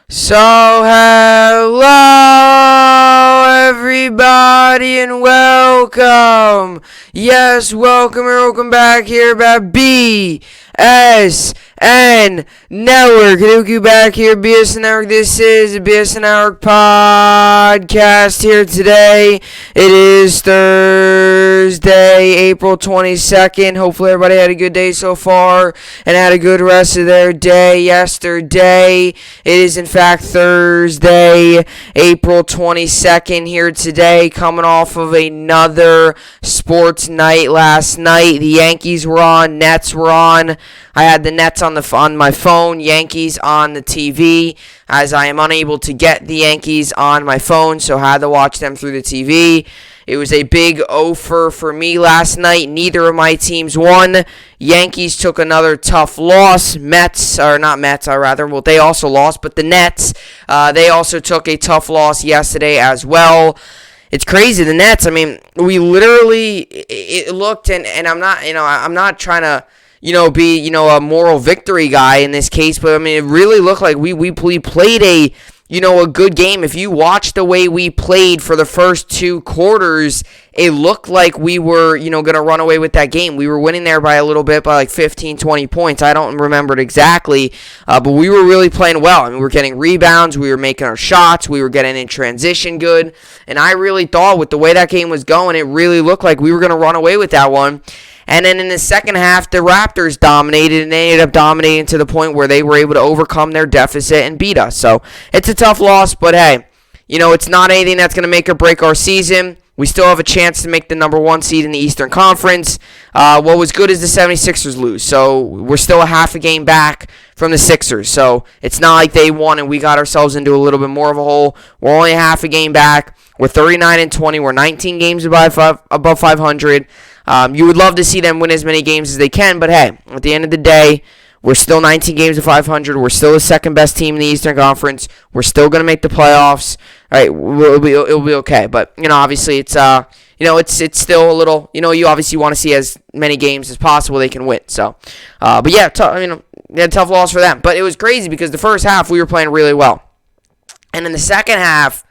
So, hello everybody and welcome. Yes, welcome and welcome back here at BSN Network. Thank you back here, BSN Network. This is the BSN Network podcast here today. It is Thursday, April 22nd. Hopefully everybody had a good day so far and had a good rest of their day yesterday. It is in fact Thursday, April 22nd here today, coming off of another sports night last night. The Yankees were on, Nets were on. I had the Nets on my phone, Yankees on the TV, as I am unable to get the Yankees on my phone, so I had to watch them through the TV. It was a big offer for me last night. Neither of my teams won. Yankees took another tough loss. They also lost, but the Nets, they also took a tough loss yesterday as well. It's crazy, the Nets. I mean, we literally, it looked, and I'm not trying to, be, a moral victory guy in this case, but I mean, it really looked like we played a good game. If you watch the way we played for the first two quarters, it looked like we were, going to run away with that game. We were winning there by a little bit, by like 15, 20 points. I don't remember it exactly, but we were really playing well. I mean, we were getting rebounds, we were making our shots, we were getting in transition good, and I really thought with the way that game was going, it really looked like we were going to run away with that one. And then in the second half, the Raptors dominated, and they ended up dominating to the point where they were able to overcome their deficit and beat us. So it's a tough loss, but hey, it's not anything that's going to make or break our season. We still have a chance to make the number one seed in the Eastern Conference. What was good is the 76ers lose, so we're still a half a game back from the Sixers. So it's not like they won and we got ourselves into a little bit more of a hole. We're only a half a game back. We're 39-20. We're 19 games above 500. You would love to see them win as many games as they can, but hey, at the end of the day, we're still 19 games to 500. We're still the second best team in the Eastern Conference. We're still going to make the playoffs. All right, it'll be okay. But obviously, it's it's still a little. You obviously want to see as many games as possible they can win. So, but yeah, tough loss for them. But it was crazy because the first half we were playing really well, and in the second half,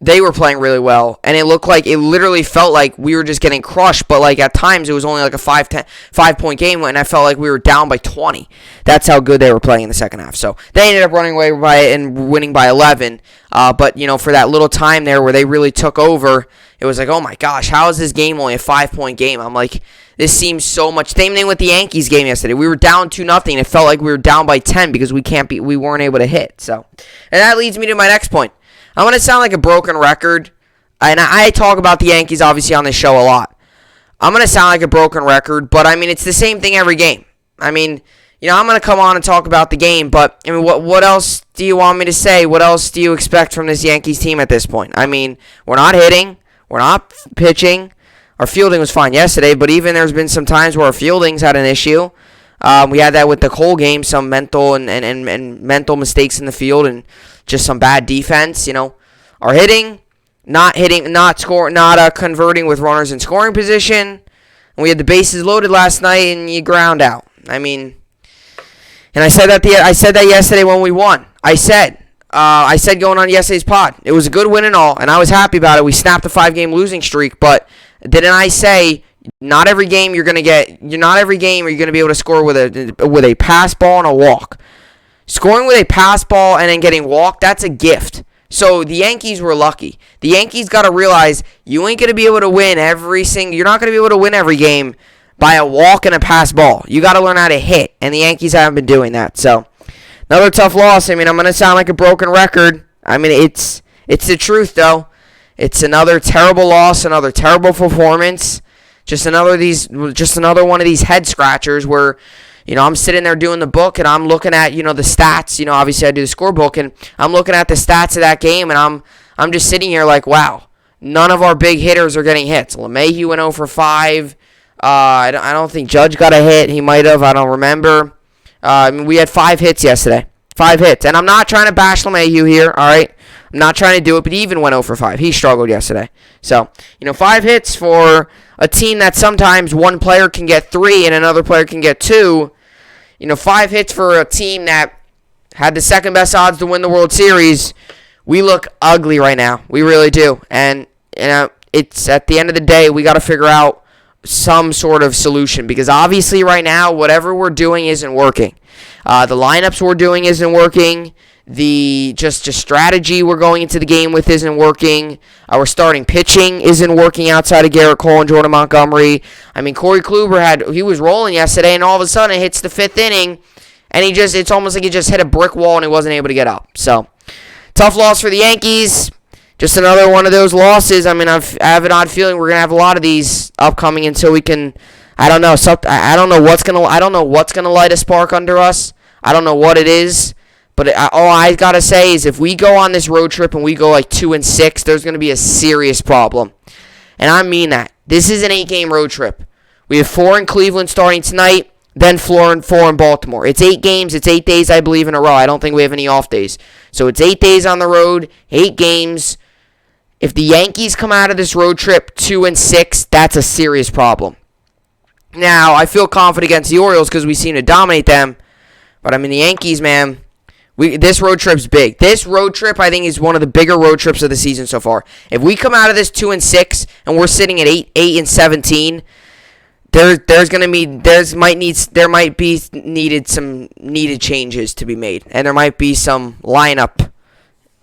they were playing really well, and it literally felt like we were just getting crushed, but like at times it was only like a 5-point game, and I felt like we were down by 20. That's how good they were playing in the second half. So they ended up running away by it and winning by 11. But for that little time there where they really took over, it was like, oh my gosh, how is this game only a 5-point game? I'm like, this seems so much. Same thing with the Yankees game yesterday. We were down 2-0. It felt like we were down by 10 because we weren't able to hit. So, and that leads me to my next point. I'm going to sound like a broken record, and I talk about the Yankees obviously on this show a lot. I'm going to sound like a broken record, but I mean, it's the same thing every game. I mean, I'm going to come on and talk about the game, but I mean, what else do you want me to say? What else do you expect from this Yankees team at this point? I mean, we're not hitting, we're not pitching. Our fielding was fine yesterday, but even there's been some times where our fielding's had an issue. We had that with the Cole game, some mental and mental mistakes in the field and just some bad defense. Our hitting, not converting with runners in scoring position. And we had the bases loaded last night, and you ground out. I mean, and I said that yesterday when we won. I said going on yesterday's pod, it was a good win and all, and I was happy about it. We snapped a 5-game losing streak, but didn't I say? Not every game are you going to be able to score with a pass ball and a walk. Scoring with a pass ball and then getting walked, that's a gift. So the Yankees were lucky. The Yankees got to realize you ain't going to be able to win you're not going to be able to win every game by a walk and a pass ball. You got to learn how to hit, and the Yankees haven't been doing that. So another tough loss. I mean, I'm going to sound like a broken record. I mean, it's the truth though. It's another terrible loss, another terrible performance. Just another one of these head scratchers where, I'm sitting there doing the book and I'm looking at, the stats. Obviously I do the scorebook and I'm looking at the stats of that game and I'm just sitting here like, wow, none of our big hitters are getting hits. LeMahieu went 0 for 5. I don't think Judge got a hit. He might have. I don't remember. We had 5 hits yesterday. 5 hits. And I'm not trying to bash LeMahieu here, all right? I'm not trying to do it, but he even went 0 for 5. He struggled yesterday. So, 5 hits for a team that sometimes one player can get 3 and another player can get 2. 5 hits for a team that had the second best odds to win the World Series, we look ugly right now. We really do. And it's at the end of the day, we got to figure out some sort of solution, because obviously right now, whatever we're doing isn't working. The lineups we're doing isn't working. The just strategy we're going into the game with isn't working. Our starting pitching isn't working outside of Garrett Cole and Jordan Montgomery. I mean, Corey Kluber he was rolling yesterday, and all of a sudden it hits the fifth inning, and it's almost like he just hit a brick wall and he wasn't able to get up. So, tough loss for the Yankees. Just another one of those losses. I mean, I have an odd feeling we're gonna have a lot of these upcoming until we can. I don't know. I don't know what's gonna light a spark under us. I don't know what it is. But all I gotta say is, if we go on this road trip and we go like 2-6, there's gonna be a serious problem, and I mean that. This is an 8-game road trip. We have 4 in Cleveland starting tonight, then 4 in Baltimore. It's 8 games. It's 8 days, I believe, in a row. I don't think we have any off days. So it's 8 days on the road, 8 games. If the Yankees come out of this road trip 2-6, that's a serious problem. Now, I feel confident against the Orioles because we seem to dominate them, but I mean the Yankees, man. This road trip's big. This road trip, I think, is one of the bigger road trips of the season so far. If we come out of this 2-6 and we're sitting at 8-17, there might be some needed changes to be made, and there might be some lineup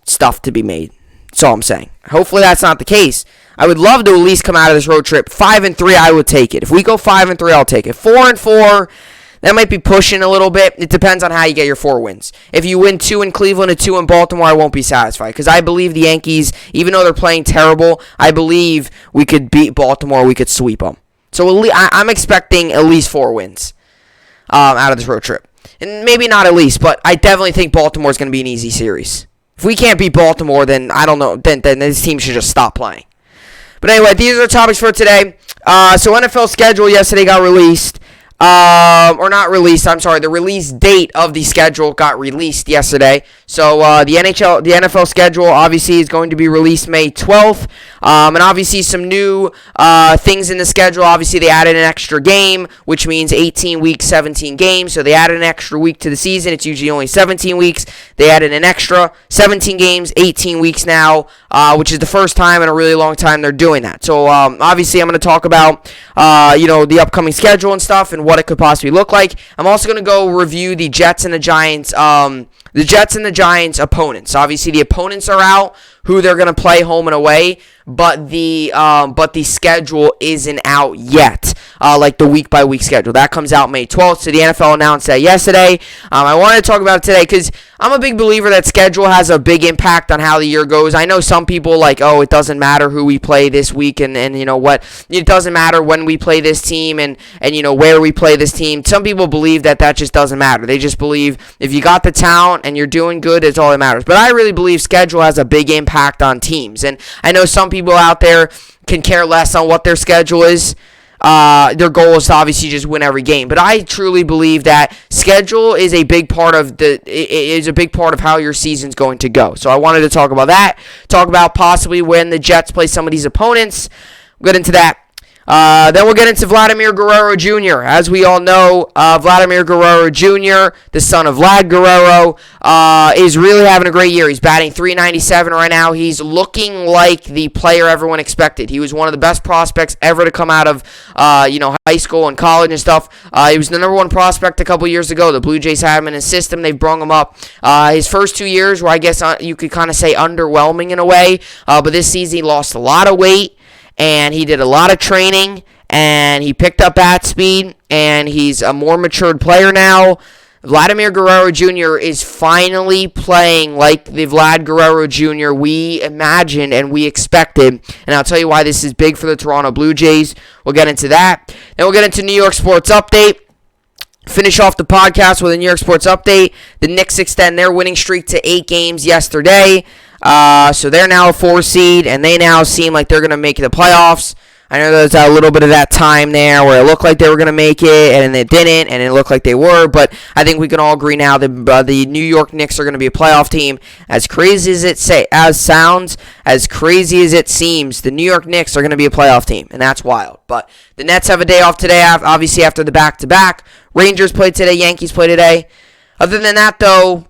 stuff to be made. That's all I'm saying. Hopefully that's not the case. I would love to at least come out of this road trip 5-3. I would take it. If we go 5-3, I'll take it. 4-4. That might be pushing a little bit. It depends on how you get your 4 wins. If you win 2 in Cleveland and 2 in Baltimore, I won't be satisfied. Because I believe the Yankees, even though they're playing terrible, I believe we could beat Baltimore. We could sweep them. So I'm expecting at least 4 wins out of this road trip. And maybe not at least, but I definitely think Baltimore's going to be an easy series. If we can't beat Baltimore, then I don't know. Then this team should just stop playing. But anyway, these are the topics for today. So NFL schedule yesterday got released. Or not released, I'm sorry, the release date of the schedule got released yesterday. So, the NFL schedule obviously is going to be released May 12th. And obviously some new, things in the schedule. Obviously they added an extra game, which means 18 weeks, 17 games. So they added an extra week to the season. It's usually only 17 weeks. They added an extra 17 games, 18 weeks now, which is the first time in a really long time they're doing that. So, obviously I'm going to talk about, the upcoming schedule and stuff and what it could possibly look like. I'm also going to go review the Jets and the Giants opponents. Obviously the opponents are out, who they're going to play home and away, but the schedule isn't out yet, like the week-by-week schedule. That comes out May 12th, so the NFL announced that yesterday. I wanted to talk about it today because I'm a big believer that schedule has a big impact on how the year goes. I know some people it doesn't matter who we play this week and you know what, it doesn't matter when we play this team and you know where we play this team. Some people believe that just doesn't matter. They just believe if you got the talent and you're doing good, it's all that matters. But I really believe schedule has a big impact on teams. And I know some people out there can care less on what their schedule is. Their goal is to obviously just win every game. But I truly believe that schedule is a big part of how your season's going to go. So I wanted to talk about that. Talk about possibly when the Jets play some of these opponents. We'll get into that. Then we'll get into Vladimir Guerrero Jr. As we all know, Vladimir Guerrero Jr., the son of Vlad Guerrero, is really having a great year. He's batting .397 right now. He's looking like the player everyone expected. He was one of the best prospects ever to come out of high school and college and stuff. He was the number 1 prospect a couple years ago. The Blue Jays had him in his system. They've brung him up. His first 2 years were, I guess, you could kind of say underwhelming in a way. But this season he lost a lot of weight. And he did a lot of training, and he picked up bat speed, and he's a more matured player now. Vladimir Guerrero Jr. is finally playing like the Vlad Guerrero Jr. we imagined and we expected. And I'll tell you why this is big for the Toronto Blue Jays. We'll get into that. Then we'll get into New York Sports Update. Finish off the podcast with a New York Sports Update. The Knicks extend their winning streak to 8 games yesterday. So they're now a 4 seed, and they now seem like they're going to make the playoffs. I know there's a little bit of that time there where it looked like they were going to make it, and then they didn't, and it looked like they were. But I think we can all agree now that the New York Knicks are going to be a playoff team. As crazy as as crazy as it seems, the New York Knicks are going to be a playoff team, and that's wild. But the Nets have a day off today, obviously after the back-to-back. Rangers play today, Yankees play today. Other than that, though,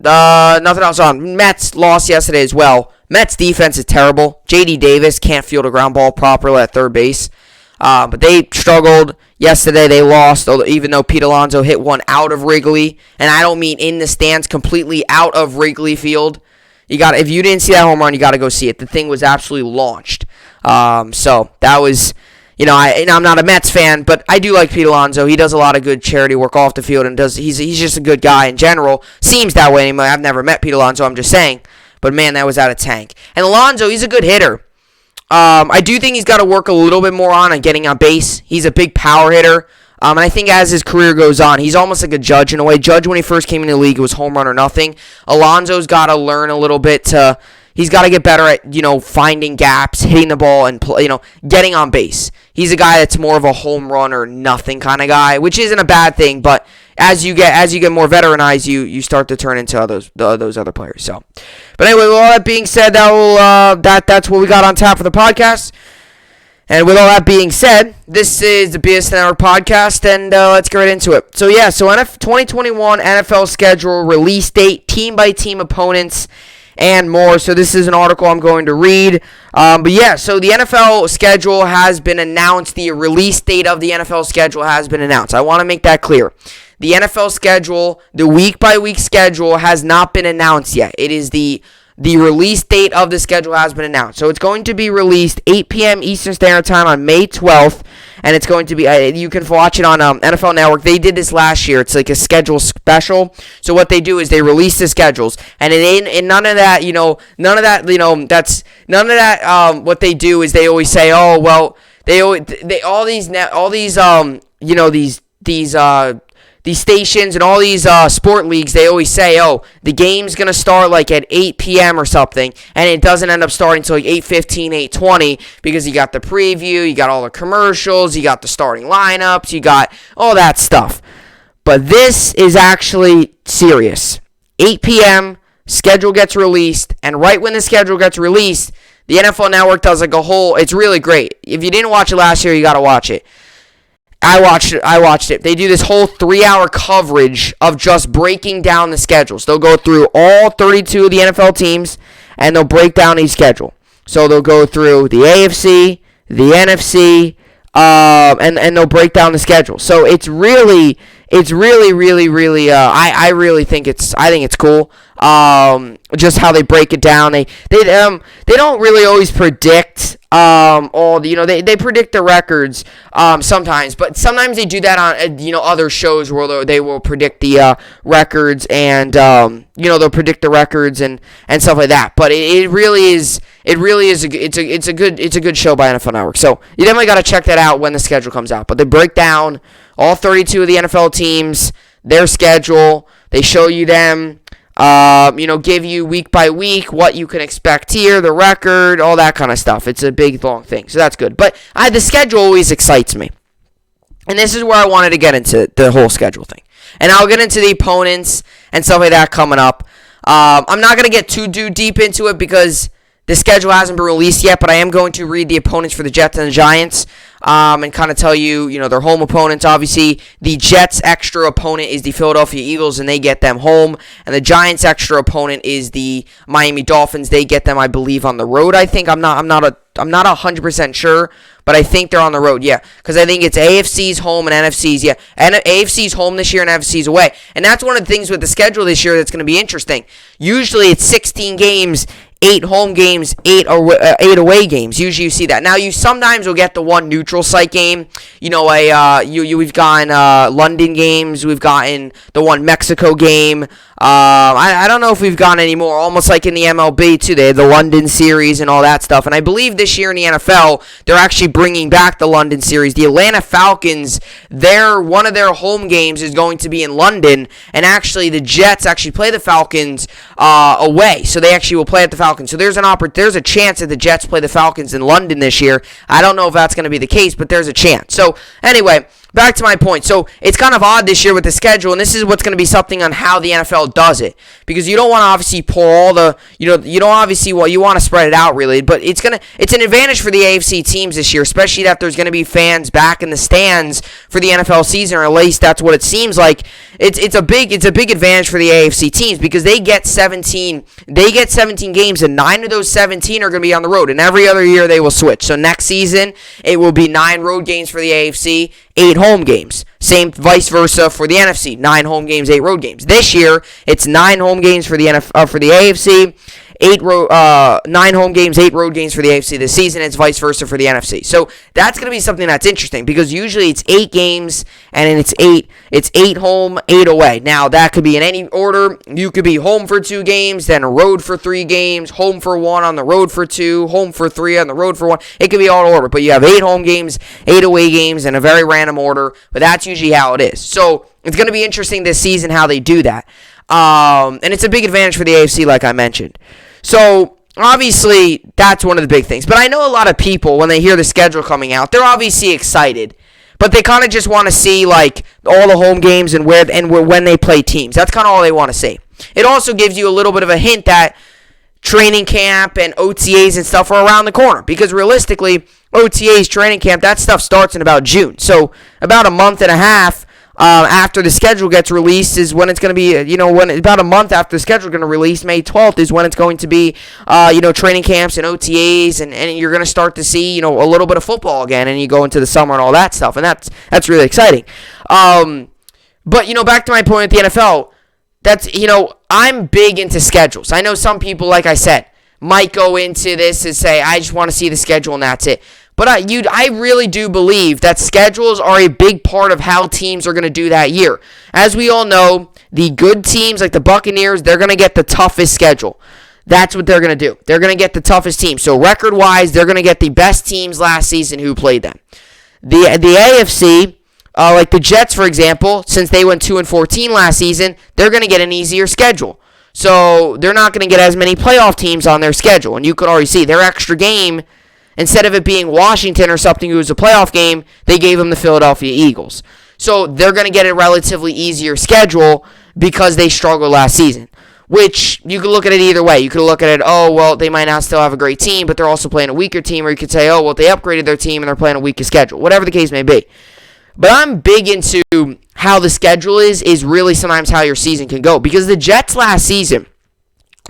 Nothing else on. Mets lost yesterday as well. Mets defense is terrible. J.D. Davis can't field a ground ball properly at third base. But they struggled yesterday. They lost, even though Pete Alonso hit one out of Wrigley. And I don't mean in the stands, completely out of Wrigley Field. If you didn't see that home run, you got to go see it. The thing was absolutely launched. So that was, I'm not a Mets fan, but I do like Pete Alonso. He does a lot of good charity work off the field, and he's just a good guy in general. Seems that way anyway. I've never met Pete Alonso, I'm just saying. But man, that was out of tank. And Alonso, he's a good hitter. I do think he's got to work a little bit more on getting on base. He's a big power hitter. And I think as his career goes on, he's almost like a Judge in a way. Judge, when he first came into the league, it was home run or nothing. Alonso's got to learn a little bit he's got to get better at, finding gaps, hitting the ball, and, getting on base. He's a guy that's more of a home run or nothing kind of guy, which isn't a bad thing, but as you get more veteranized, you start to turn into those other players. So, but anyway, with all that being said, that's what we got on tap for the podcast. And with all that being said, this is the BSN Network podcast, and let's get right into it. So 2021 NFL schedule, release date, team-by-team opponents, and more. So this is an article I'm going to read. So the NFL schedule has been announced. The release date of the NFL schedule has been announced. I want to make that clear. The NFL schedule, the week-by-week schedule, has not been announced yet. It is the release date of the schedule has been announced. So it's going to be released 8 p.m. Eastern Standard Time on May 12th. And it's going to be, you can watch it on NFL Network. They did this last year. It's like a schedule special. So what they do is they release the schedules. And none of that, what they do is they always say, oh, well, these stations and all these sport leagues, they always say, oh, the game's going to start like at 8 p.m. or something, and it doesn't end up starting until like 8:15, 8:20, because you got the preview, you got all the commercials, you got the starting lineups, you got all that stuff. But this is actually serious. 8 p.m., schedule gets released, and right when the schedule gets released, the NFL Network does like a whole, it's really great. If you didn't watch it last year, you got to watch it. I watched it. They do this whole 3-hour coverage of just breaking down the schedules. They'll go through all 32 of the NFL teams, and they'll break down each schedule. So they'll go through the AFC, the NFC, and they'll break down the schedule. So it's really, I really think it's cool. Just how they break it down. They don't really always predict they predict the records sometimes, but sometimes they do that on other shows where they will predict the records, and they'll predict the records and stuff like that. But it really is it's a good show by NFL Network. So you definitely got to check that out when the schedule comes out. But they break down all 32 of the NFL teams, their schedule. They show you them. Give you week by week what you can expect here, the record, all that kind of stuff. It's a big, long thing, so that's good. But the schedule always excites me. And this is where I wanted to get into the whole schedule thing. And I'll get into the opponents and stuff like that coming up. I'm not going to get too deep into it because the schedule hasn't been released yet, but I am going to read the opponents for the Jets and the Giants, and kind of tell you, their home opponents. Obviously, the Jets' extra opponent is the Philadelphia Eagles, and they get them home. And the Giants' extra opponent is the Miami Dolphins. They get them, I believe, on the road. I think I'm not 100% sure, but I think they're on the road. Yeah, because I think it's AFC's home and NFC's. Yeah, and AFC's home this year and NFC's away. And that's one of the things with the schedule this year that's going to be interesting. Usually, it's 16 games. 8 home games, 8 away games. Usually you see that. Now you sometimes will get the one neutral site game. We've gotten London games. We've gotten the one Mexico game. I don't know if we've gotten any more. Almost like in the MLB too. They had the London series and all that stuff. And I believe this year in the NFL they're actually bringing back the London series. The Atlanta Falcons, one of their home games is going to be in London, and actually the Jets actually play the Falcons away. So they actually will play at the Falcons. So there's a chance that the Jets play the Falcons in London this year. I don't know if that's going to be the case, but there's a chance. So anyway, back to my point. So it's kind of odd this year with the schedule, and this is what's going to be something on how the NFL does it, because you don't want to obviously pull all the, you don't obviously, well, you want to spread it out really, but it's an advantage for the AFC teams this year, especially that there's going to be fans back in the stands for the NFL season, or at least that's what it seems like. It's a big advantage for the AFC teams because they get 17 games, and 9 of those 17 are going to be on the road, and every other year they will switch. So next season it will be 9 road games for the AFC, 8 home games. Same vice versa for the NFC, 9 home games, 8 road games. This year it's 9 home games for the AFC, 9 home games, 8 road games for the AFC this season. It's vice versa for the NFC. So that's going to be something that's interesting because usually it's 8 games and it's 8 home, 8 away. Now that could be in any order. You could be home for 2 games, then road for 3 games, home for 1, on the road for 2, home for 3, on the road for 1. It could be all order, but you have 8 home games, 8 away games in a very random order, but that's usually how it is. So it's going to be interesting this season how they do that. And it's a big advantage for the AFC, like I mentioned. So, obviously, that's one of the big things. But I know a lot of people, when they hear the schedule coming out, they're obviously excited. But they kind of just want to see, like, all the home games and when they play teams. That's kind of all they want to see. It also gives you a little bit of a hint that training camp and OTAs and stuff are around the corner. Because, realistically, OTAs, training camp, that stuff starts in about June. So, about a month and a half after the schedule gets released is when it's going to be, when about a month after the schedule is going to release, May 12th is when it's going to be, training camps and OTAs, and you're going to start to see, a little bit of football again, and you go into the summer and all that stuff, and that's really exciting. But, back to my point with the NFL, that's, I'm big into schedules. I know some people, like I said, might go into this and say, I just want to see the schedule and that's it. But I really do believe that schedules are a big part of how teams are going to do that year. As we all know, the good teams like the Buccaneers, they're going to get the toughest schedule. That's what they're going to do. They're going to get the toughest teams. So record-wise, they're going to get the best teams last season who played them. The AFC, like the Jets, for example, since they went 2-14 last season, they're going to get an easier schedule. So they're not going to get as many playoff teams on their schedule. And you could already see their extra game, instead of it being Washington or something who was a playoff game, they gave them the Philadelphia Eagles. So they're going to get a relatively easier schedule because they struggled last season. Which, you could look at it either way. You could look at it, they might not still have a great team, but they're also playing a weaker team. Or you could say, they upgraded their team and they're playing a weaker schedule. Whatever the case may be. But I'm big into how the schedule is really sometimes how your season can go. Because the Jets last season,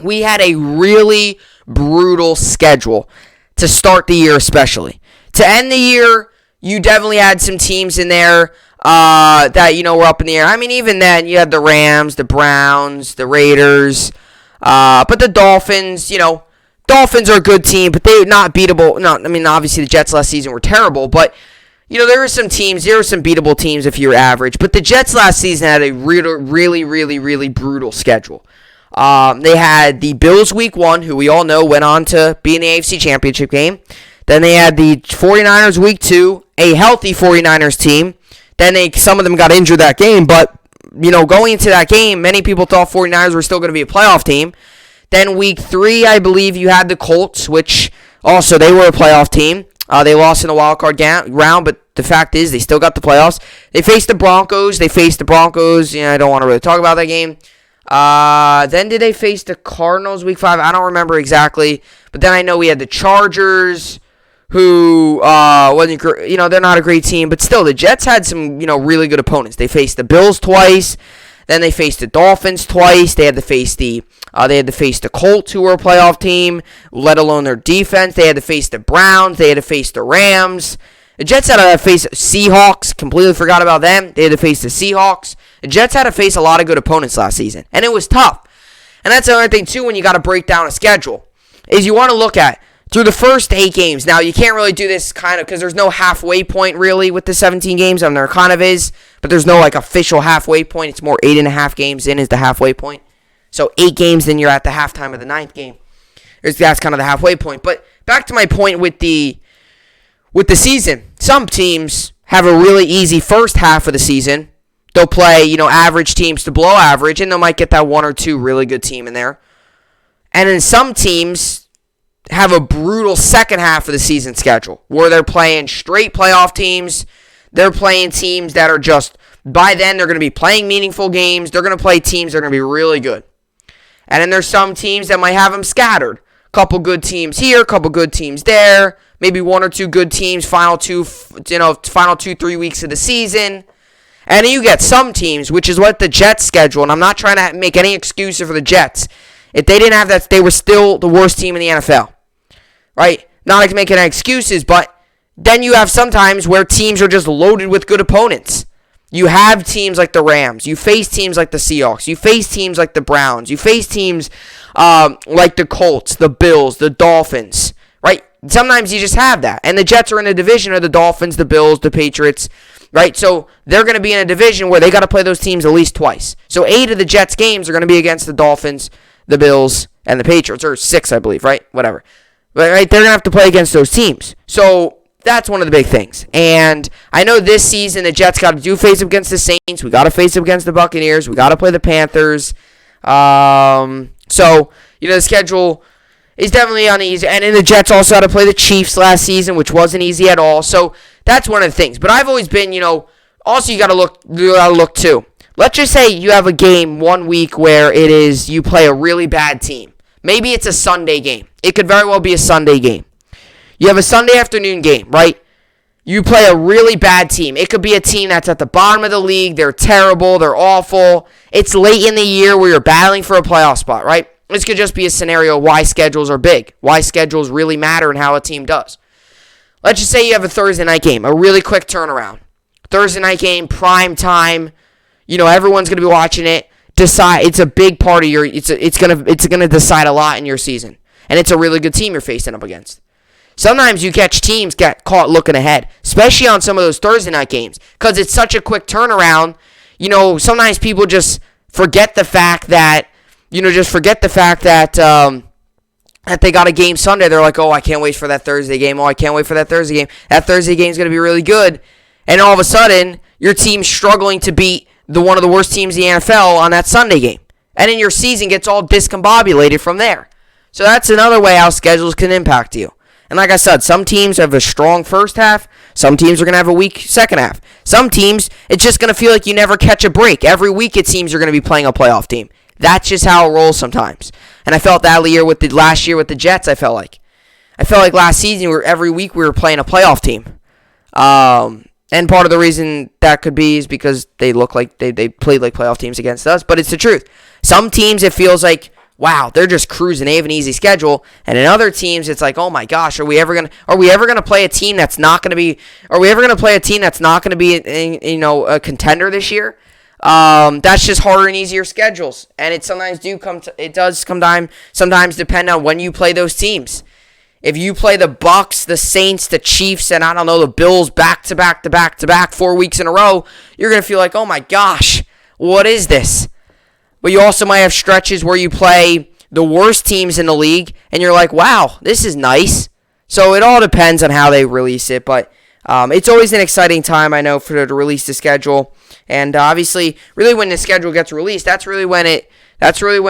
we had a really brutal schedule to start the year especially. To end the year, you definitely had some teams in there that, were up in the air. I mean, even then, you had the Rams, the Browns, the Raiders, but the Dolphins, Dolphins are a good team, but they're not beatable. No, I mean, obviously the Jets last season were terrible, but, there were some beatable teams if you're average, but the Jets last season had a really, really, really brutal schedule. They had the Bills week 1, who we all know went on to be in the AFC Championship game. Then they had the 49ers week 2, a healthy 49ers team. Then some of them got injured that game, but, going into that game, many people thought 49ers were still going to be a playoff team. Then week 3, I believe you had the Colts, which also they were a playoff team. They lost in the wild card round, but the fact is they still got the playoffs. They faced the Broncos. I don't want to really talk about that game. Then did they face the Cardinals week 5? I don't remember exactly. But then I know we had the Chargers, who wasn't, they're not a great team, but still the Jets had some, really good opponents. They faced the Bills twice. Then they faced the Dolphins twice. They had to face the Colts, who were a playoff team, let alone their defense. They had to face the Browns. They had to face the Rams. The Jets had to face Seahawks. Completely forgot about them. They had to face the Seahawks. The Jets had to face a lot of good opponents last season, and it was tough. And that's the other thing, too, when you got to break down a schedule, is you want to look at through the first 8 games. Now, you can't really do this kind of because there's no halfway point, really, with the 17 games. I mean, there kind of is, but there's no, official halfway point. It's more 8.5 games in is the halfway point. So 8 games, then you're at the halftime of the 9th game. That's kind of the halfway point. But back to my point with the season. Some teams have a really easy first half of the season. They'll play, average teams to below average, and they might get that 1 or 2 really good team in there. And then some teams have a brutal second half of the season schedule where they're playing straight playoff teams. they're playing teams that are just, by then, they're going to be playing meaningful games. They're going to play teams that are going to be really good. And then there's some teams that might have them scattered. Couple good teams here, couple good teams there. Maybe one or two good teams, final 2-3 weeks of the season. And then you get some teams, which is what the Jets schedule, and I'm not trying to make any excuses for the Jets. If they didn't have that, they were still the worst team in the NFL. Right? Not like making any excuses, but then you have sometimes where teams are just loaded with good opponents. You have teams like the Rams. You face teams like the Seahawks. You face teams like the Browns. You face teams like the Colts, the Bills, the Dolphins. Right? Sometimes you just have that. And the Jets are in a division of the Dolphins, the Bills, the Patriots. Right? So they're going to be in a division where they got to play those teams at least twice. So 8 of the Jets games are going to be against the Dolphins, the Bills, and the Patriots. Or 6, I believe. Right? Whatever. Right? They're going to have to play against those teams. So that's one of the big things. And I know this season the Jets got to face up against the Saints. We got to face up against the Buccaneers. We got to play the Panthers. So, the schedule is definitely uneasy. And then the Jets also had to play the Chiefs last season, which wasn't easy at all. So that's one of the things. But I've always been, also you got to look too. Let's just say you have a game one week where it is you play a really bad team. Maybe it's a Sunday game. It could very well be a Sunday game. You have a Sunday afternoon game, right? You play a really bad team. It could be a team that's at the bottom of the league. They're terrible. They're awful. It's late in the year where you're battling for a playoff spot, right? This could just be a scenario why schedules are big, why schedules really matter and how a team does. Let's just say you have a Thursday night game, a really quick turnaround. Thursday night game, prime time. Everyone's going to be watching it. It's a big part of your. It's gonna decide a lot in your season, and it's a really good team you're facing up against. Sometimes you catch teams get caught looking ahead, especially on some of those Thursday night games, because it's such a quick turnaround. Sometimes people just forget the fact that, that they got a game Sunday. They're like, oh, I can't wait for that Thursday game. Oh, I can't wait for that Thursday game. That Thursday game is going to be really good. And all of a sudden, your team's struggling to beat one of the worst teams in the NFL on that Sunday game. And then your season gets all discombobulated from there. So that's another way how schedules can impact you. And like I said, some teams have a strong first half. Some teams are going to have a weak second half. Some teams, it's just going to feel like you never catch a break. Every week it seems you're going to be playing a playoff team. That's just how it rolls sometimes. And I felt that last year with the Jets, I felt like last season, every week we were playing a playoff team. And part of the reason that could be is because they look like they played like playoff teams against us. But it's the truth. Some teams, it feels like, wow, they're just cruising. They have an easy schedule. And in other teams, it's like, oh my gosh, are we ever gonna play a team that's not gonna be? Are we ever gonna play a team that's not gonna be, a contender this year? That's just harder and easier schedules, and it sometimes sometimes depend on when you play those teams. If you play the Bucks, the Saints, the Chiefs, and the Bills back to back 4 weeks in a row, you're gonna feel like, oh my gosh, what is this? But you also might have stretches where you play the worst teams in the league, and you're like, wow, this is nice. So it all depends on how they release it, but it's always an exciting time, I know, to release the schedule. And obviously, really when the schedule gets released, that's really when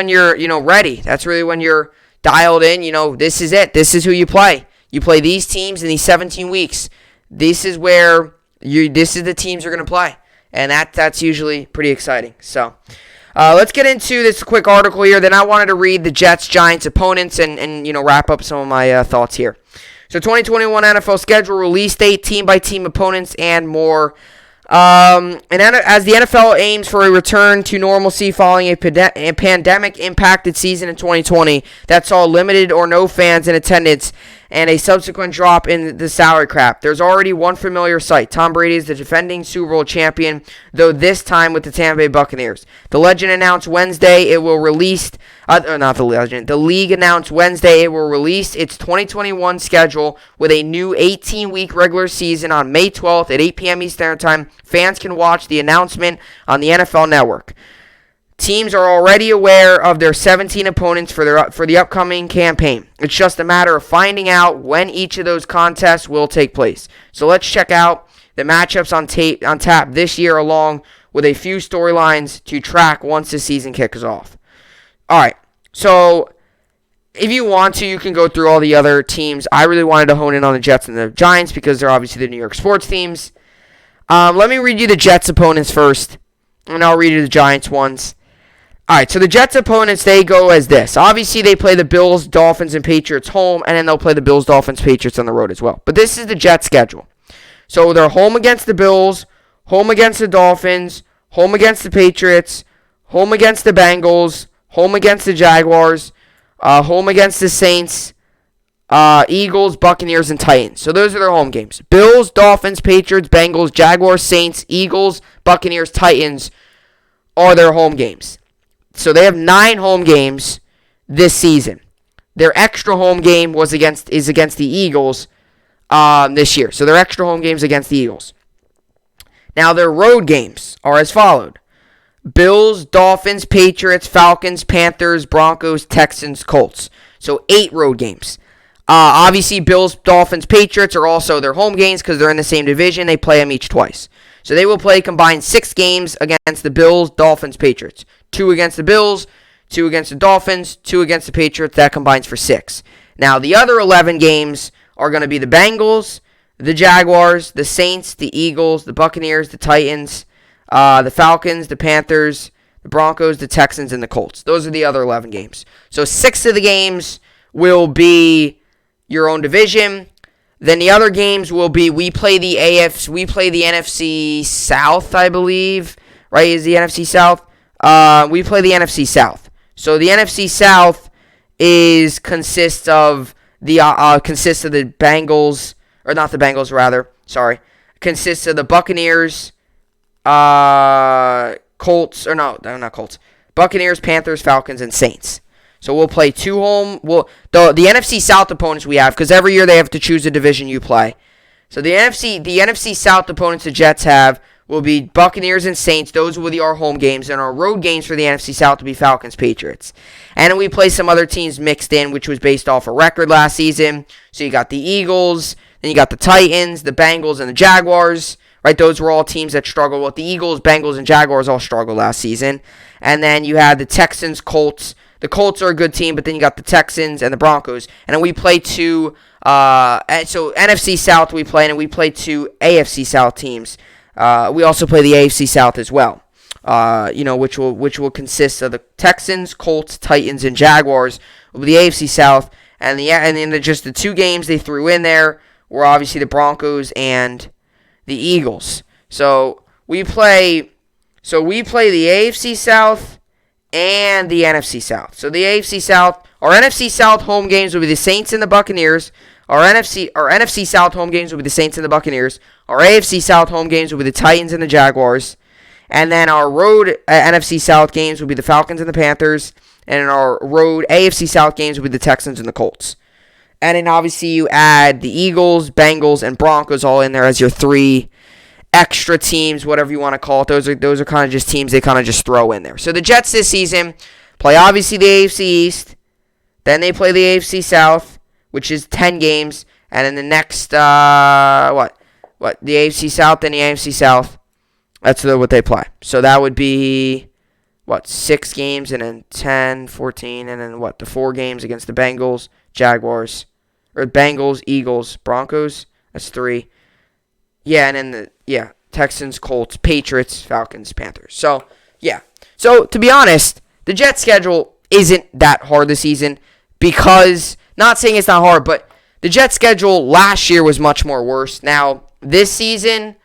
you're ready. That's really when you're dialed in. This is it. This is who you play. You play these teams in these 17 weeks. This is the teams you're going to play. And that's usually pretty exciting. So let's get into this quick article here. Then I wanted to read the Jets-Giants opponents and wrap up some of my thoughts here. So 2021 NFL schedule, release date, team-by-team opponents, and more. And as the NFL aims for a return to normalcy following a pandemic-impacted season in 2020 that saw limited or no fans in attendance and a subsequent drop in the salary cap, there's already one familiar sight. Tom Brady is the defending Super Bowl champion, though this time with the Tampa Bay Buccaneers. The legend announced Wednesday it will release. The league announced Wednesday it will release its 2021 schedule with a new 18-week regular season on May 12th at 8 p.m. Eastern Time. Fans can watch the announcement on the NFL Network. Teams are already aware of their 17 opponents for the upcoming campaign. It's just a matter of finding out when each of those contests will take place. So let's check out the matchups on tap this year, along with a few storylines to track once the season kicks off. All right, so if you want to, you can go through all the other teams. I really wanted to hone in on the Jets and the Giants because they're obviously the New York sports teams. Let me read you the Jets' opponents first, and I'll read you the Giants' ones. All right, so the Jets' opponents, they go as this. Obviously, they play the Bills, Dolphins, and Patriots home, and then they'll play the Bills, Dolphins, Patriots on the road as well. But this is the Jets' schedule. So they're home against the Bills, home against the Dolphins, home against the Patriots, home against the Bengals, home against the Jaguars, home against the Saints, Eagles, Buccaneers, and Titans. So those are their home games. Bills, Dolphins, Patriots, Bengals, Jaguars, Saints, Eagles, Buccaneers, Titans are their home games. So they have 9 home games this season. Their extra home game is against the Eagles this year. So their extra home games against the Eagles. Now their road games are as followed: Bills, Dolphins, Patriots, Falcons, Panthers, Broncos, Texans, Colts. So 8 road games. Obviously, Bills, Dolphins, Patriots are also their home games because they're in the same division. They play them each twice. So they will play combined 6 games against the Bills, Dolphins, Patriots. 2 against the Bills, 2 against the Dolphins, 2 against the Patriots. That combines for 6. Now, the other 11 games are going to be the Bengals, the Jaguars, the Saints, the Eagles, the Buccaneers, the Titans, the Falcons, the Panthers, the Broncos, the Texans, and the Colts. Those are the other 11 games. So 6 of the games will be your own division. Then the other games will be, we play the NFC South, I believe. Right? Is the NFC South? We play the NFC South. So the NFC South consists of the Bengals, or not the Bengals, rather. Sorry, consists of the Buccaneers, Colts, or no, not Colts. Buccaneers, Panthers, Falcons, and Saints. So we'll play 2 home. The NFC South opponents we have, because every year they have to choose a division you play. So the NFC South opponents the Jets have will be Buccaneers and Saints. Those will be our home games. And our road games for the NFC South will be Falcons, Patriots. And then we play some other teams mixed in, which was based off a record last season. So you got the Eagles, then you got the Titans, the Bengals, and the Jaguars. Right, those were all teams that struggled. Well, the Eagles, Bengals, and Jaguars all struggled last season. And then you had the Texans, Colts. The Colts are a good team, but then you got the Texans and the Broncos. And then we play 2, so NFC South we play, and we play 2 AFC South teams. We also play the AFC South as well, which will consist of the Texans, Colts, Titans, and Jaguars. Will be the AFC South, and then just the 2 games they threw in there were obviously the Broncos and the Eagles. So we play the AFC South and the NFC South. So the AFC South, our NFC South home games will be the Saints and the Buccaneers. Our NFC South home games will be the Saints and the Buccaneers. Our AFC South home games will be the Titans and the Jaguars. And then our road NFC South games will be the Falcons and the Panthers. And our road AFC South games will be the Texans and the Colts. And then obviously you add the Eagles, Bengals, and Broncos all in there as your 3 extra teams, whatever you want to call it. Those are kind of just teams they kind of just throw in there. So the Jets this season play obviously the AFC East. Then they play the AFC South, which is 10 games. And then the next, the AFC South and the AFC South. That's what they play. So that would be, 6 games and then 10, 14, and then the 4 games against the Bengals, Jaguars, or Bengals, Eagles, Broncos. That's 3. Yeah, and then Texans, Colts, Patriots, Falcons, Panthers. So, yeah. So, to be honest, the Jets schedule isn't that hard this season because, not saying it's not hard, but the Jets schedule last year was much more worse. Now, this season,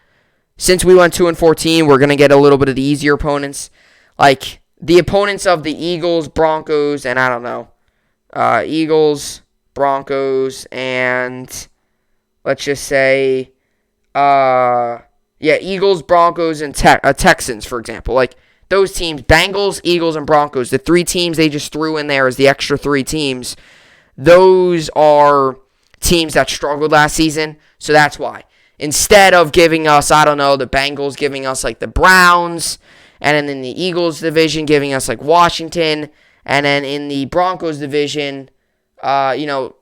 since we went 2-14, we're going to get a little bit of the easier opponents. Like, the opponents of the Eagles, Broncos, and I don't know, Eagles, Broncos, and let's just say, Eagles, Broncos, and Texans, for example. Like, those teams, Bengals, Eagles, and Broncos, the 3 teams they just threw in there as the extra 3 teams, those are teams that struggled last season, so that's why. Instead of giving us, I don't know, the Bengals giving us, like, the Browns, and then in the Eagles division giving us, like, Washington, and then in the Broncos division, giving us,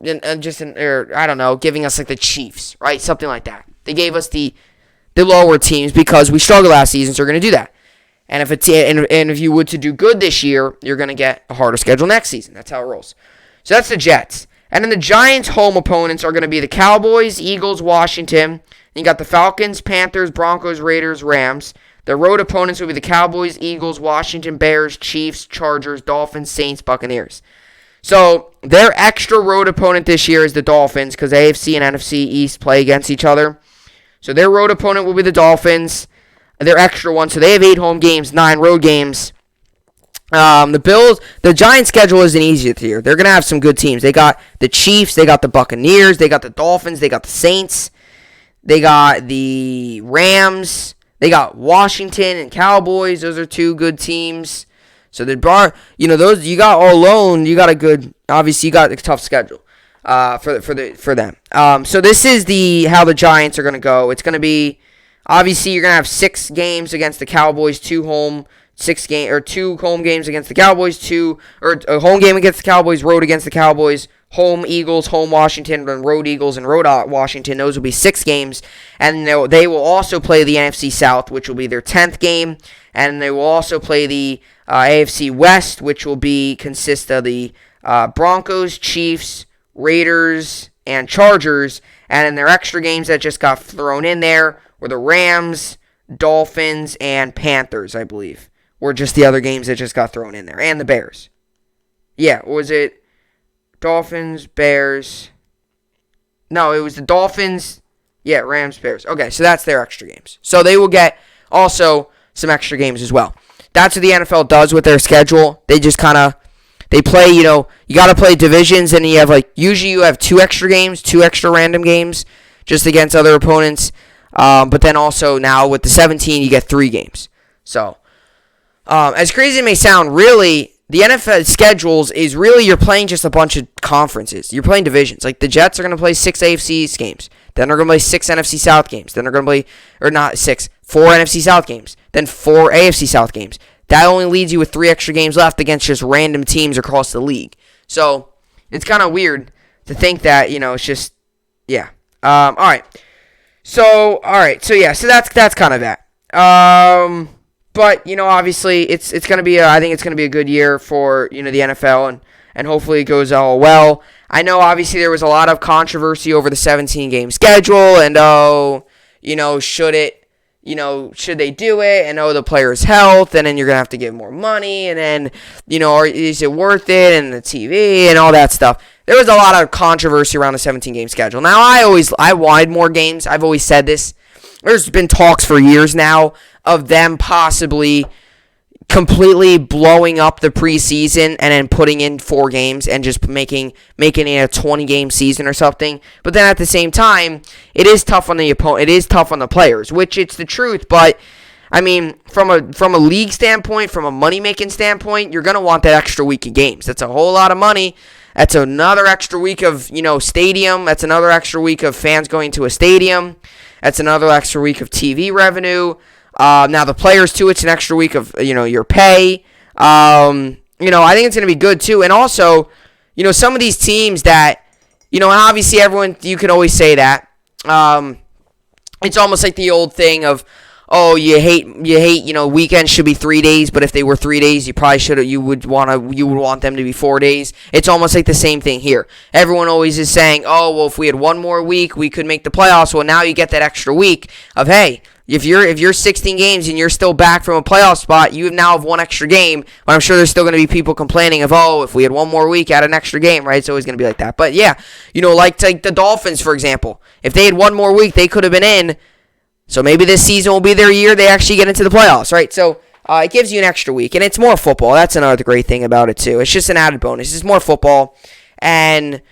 like, the Chiefs, right? Something like that. They gave us the lower teams because we struggled last season, so we're going to do that. And if you were to do good this year, you're going to get a harder schedule next season. That's how it rolls. So that's the Jets. And then the Giants' home opponents are going to be the Cowboys, Eagles, Washington. You got the Falcons, Panthers, Broncos, Raiders, Rams. Their road opponents will be the Cowboys, Eagles, Washington, Bears, Chiefs, Chargers, Dolphins, Saints, Buccaneers. So their extra road opponent this year is the Dolphins because AFC and NFC East play against each other. So their road opponent will be the Dolphins. Their extra one. So they have 8 home games, 9 road games. The Giants' schedule isn't easy this year. They're going to have some good teams. They got the Chiefs, they got the Buccaneers, they got the Dolphins, they got the Saints, they got the Rams, they got Washington and Cowboys. Those are 2 good teams. So those you got all alone. You got a good. Obviously, you got a tough schedule for them. So this is how the Giants are going to go. It's going to be obviously you're going to have 6 games against the Cowboys, 2 home games against the Cowboys, a home game against the Cowboys, road against the Cowboys, home Eagles, home Washington, and road Eagles and road Washington. Those will be 6 games, and they will also play the NFC South, which will be their 10th game, and they will also play the AFC West, which will consist of the Broncos, Chiefs, Raiders, and Chargers, and in their extra games that just got thrown in there were the Rams, Dolphins, and Panthers, I believe, were just the other games that just got thrown in there, and the Bears. Yeah, was it Dolphins, Bears? No, it was the Dolphins, Rams, Bears. Okay, so that's their extra games. So they will get also some extra games as well. That's what the NFL does with their schedule. They just they play, you got to play divisions, and you have usually you have 2 extra games, 2 extra random games just against other opponents. But then also now with the 17, you get 3 games. So, as crazy as it may sound, really, the NFL schedules is really you're playing just a bunch of conferences. You're playing divisions. Like the Jets are going to play 6 AFC East games. Then they're going to play 6 NFC South games. Then they're going to play, 4 NFC South games. Then 4 AFC South games. That only leaves you with 3 extra games left against just random teams across the league. So, it's kind of weird to think that, it's just, yeah. All right. So that's kind of that. But, obviously, it's going to be, I think it's going to be a good year for, the NFL, and hopefully it goes all well. I know, obviously, there was a lot of controversy over the 17-game schedule, and, should they do it, and, the player's health, and then you're going to have to give more money, and then, is it worth it, and the TV, and all that stuff. There was a lot of controversy around the 17-game schedule. Now, I wanted more games. I've always said this. There's been talks for years now of them possibly completely blowing up the preseason and then putting in 4 games and just making it a 20-game season or something. But then at the same time, it is tough on the opponent. It is tough on the players, which it's the truth. But I mean, from a league standpoint, from a money-making standpoint, you're gonna want that extra week of games. That's a whole lot of money. That's another extra week of stadium. That's another extra week of fans going to a stadium. That's another extra week of TV revenue. Now the players too, it's an extra week of your pay. I think it's gonna be good too. And also, some of these teams that and obviously everyone, you can always say that. It's almost like the old thing of, oh, you hate weekends should be 3 days, but if they were 3 days, you would want them to be 4 days. It's almost like the same thing here. Everyone always is saying, oh, well, if we had one more week, we could make the playoffs. Well, now you get that extra week of, hey, if you're 16 games and you're still back from a playoff spot, you now have 1 extra game. But I'm sure there's still going to be people complaining of, oh, if we had one more week, add an extra game, right? It's always going to be like that. But yeah, like the Dolphins, for example. If they had one more week, they could have been in. So maybe this season will be their year they actually get into the playoffs, right? So it gives you an extra week, and it's more football. That's another great thing about it, too. It's just an added bonus. It's more football, and,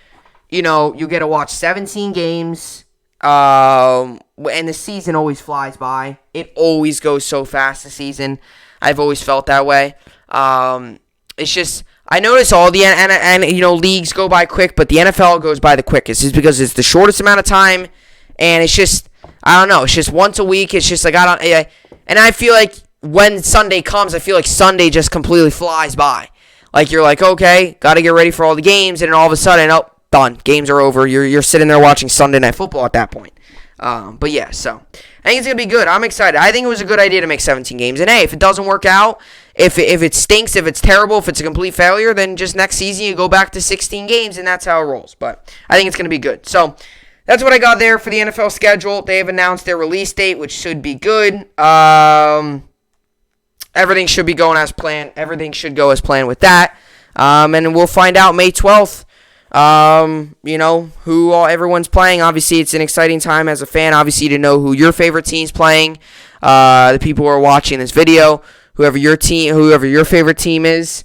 you get to watch 17 games, and the season always flies by. It always goes so fast, the season. I've always felt that way. It's just, I notice all the leagues go by quick, but the NFL goes by the quickest. It's because it's the shortest amount of time, and it's just, I don't know. It's just once a week. It's just like and I feel like when Sunday comes, I feel like Sunday just completely flies by. Like you're like, okay, got to get ready for all the games, and then all of a sudden, oh, done. Games are over. You're sitting there watching Sunday Night Football at that point. But yeah, so I think it's gonna be good. I'm excited. I think it was a good idea to make 17 games, and hey, if it doesn't work out, If it stinks, if it's terrible, if it's a complete failure, then just next season you go back to 16 games, and that's how it rolls. But I think it's going to be good. So that's what I got there for the NFL schedule. They have announced their release date, which should be good. Everything should be going as planned. Everything should go as planned with that. And we'll find out May 12th, who everyone's playing. Obviously, it's an exciting time as a fan, obviously, to know who your favorite team's playing. The people who are watching this video, whoever your favorite team is,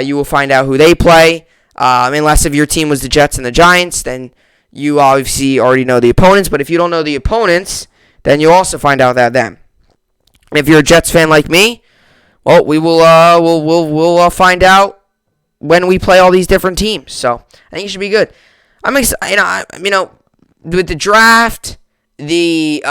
you will find out who they play. Unless if your team was the Jets and the Giants, then you obviously already know the opponents. But if you don't know the opponents, then you'll also find out them. If you're a Jets fan like me, well, we'll find out when we play all these different teams. So I think it should be good. I'm excited. With the draft, the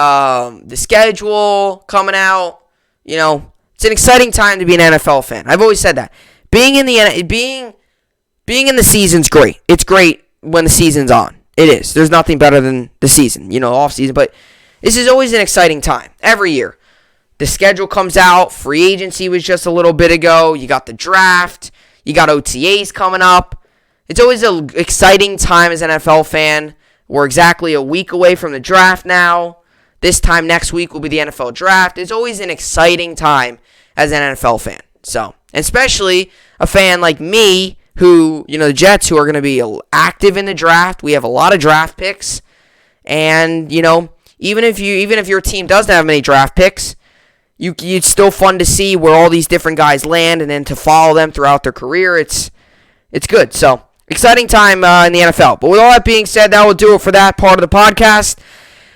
schedule coming out, it's an exciting time to be an NFL fan. I've always said that. Being in the season's great. It's great when the season's on. It is. There's nothing better than the season, off season. But this is always an exciting time every year. The schedule comes out. Free agency was just a little bit ago. You got the draft. You got OTAs coming up. It's always an exciting time as an NFL fan. We're exactly a week away from the draft now. This time next week will be the NFL draft. It's always an exciting time as an NFL fan. So, especially a fan like me who, the Jets, who are going to be active in the draft. We have a lot of draft picks. And, even if your team doesn't have many draft picks, it's still fun to see where all these different guys land and then to follow them throughout their career. It's good. So, exciting time in the NFL. But with all that being said, that will do it for that part of the podcast.